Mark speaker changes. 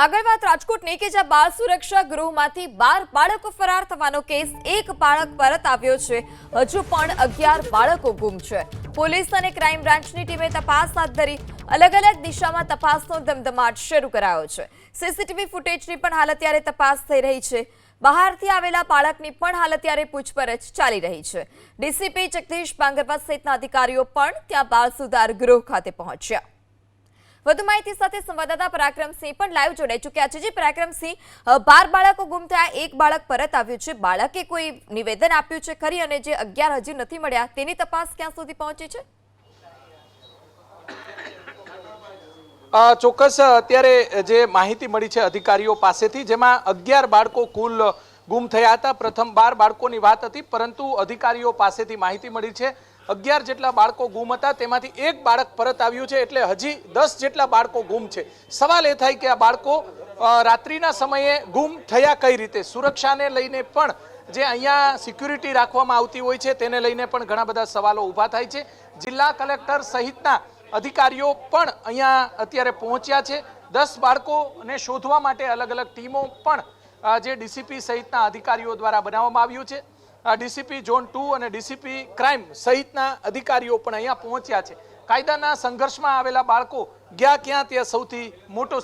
Speaker 1: આગળ વાત રાજકોટની કે જ્યાં બાળ સુરક્ષા ગૃહમાંથી 12 બાળકો ફરાર થવાનો કેસ, એક બાળક પરત આવ્યો છે. હજુ પણ 11 બાળકો ગુમ છે. પોલીસ અને ક્રાઇમ બ્રાન્ચની ટીમે તપાસ હાથ ધરી. અલગ અલગ દિશામાં તપાસનો ધમધમાટ શરૂ કરાયો છે. સીસીટીવી ફૂટેજની પણ હાલ અત્યારે તપાસ થઈ રહી છે. બહારથી આવેલા બાળકની પણ હાલ અત્યારે પૂછપરછ ચાલી રહી છે. ડીસીપી જગદીશ બાંગરવા સહિતના અધિકારીઓ પણ ત્યાં બાળ સુધાર ગૃહ ખાતે પહોંચ્યા. વધુ માહિતી સાથે સંવાદદાતા પરાક્રમસિંહ પણ લાઈવ જોડાઈ ચૂક્યા છે. પરાક્રમસિંહ, 12 બાળકો ગુમ થયા, એક બાળક પરત આવ્યું છે. બાળકે કોઈ નિવેદન આપ્યું છે ખરી, અને જે 11 હજી નથી મળ્યા તેની તપાસ ક્યાં સુધી પહોંચી છે?
Speaker 2: ચોક્કસ અત્યારે જે માહિતી મળી છે અધિકારીઓ પાસેથી, જેમાં 11 બાળકો કુલ ગુમ થયા હતા. પ્રથમ 12 બાળકોની વાત હતી, પરંતુ અધિકારીઓ પાસેથી માહિતી મળી છે 11 જેટલા બાળકો ગુમ હતા, તેમાંથી એક બાળક પરત આવ્યું છે. એટલે હજી 10 જેટલા બાળકો ગુમ છે. સવાલ એ થાય કે આ બાળકો રાત્રિના સમયે ગુમ થયા કઈ રીતે? સુરક્ષાને લઈને પણ જે અહીંયા સિક્યુરિટી રાખવામાં આવતી હોય છે તેને લઈને પણ ઘણા બધા સવાલો ઊભા થાય છે. જિલ્લા કલેક્ટર સહિતના અધિકારીઓ પણ અહીંયા અત્યારે પહોંચ્યા છે. 10 બાળકોને શોધવા માટે અલગ અલગ ટીમો પણ જે ડીસીપી સહિતના અધિકારીઓ દ્વારા બનાવવામાં આવ્યું છે. ડીસીપી ઝોન 2 અને ડીસીપી ક્રાઇમ સહિતના અધિકારીઓ પણ અહીંયા પહોંચ્યા છે. કાયદાના સંઘર્ષમાં આવેલા બાળકો ગયા ક્યાં, ત્યાં સૌથી મોટો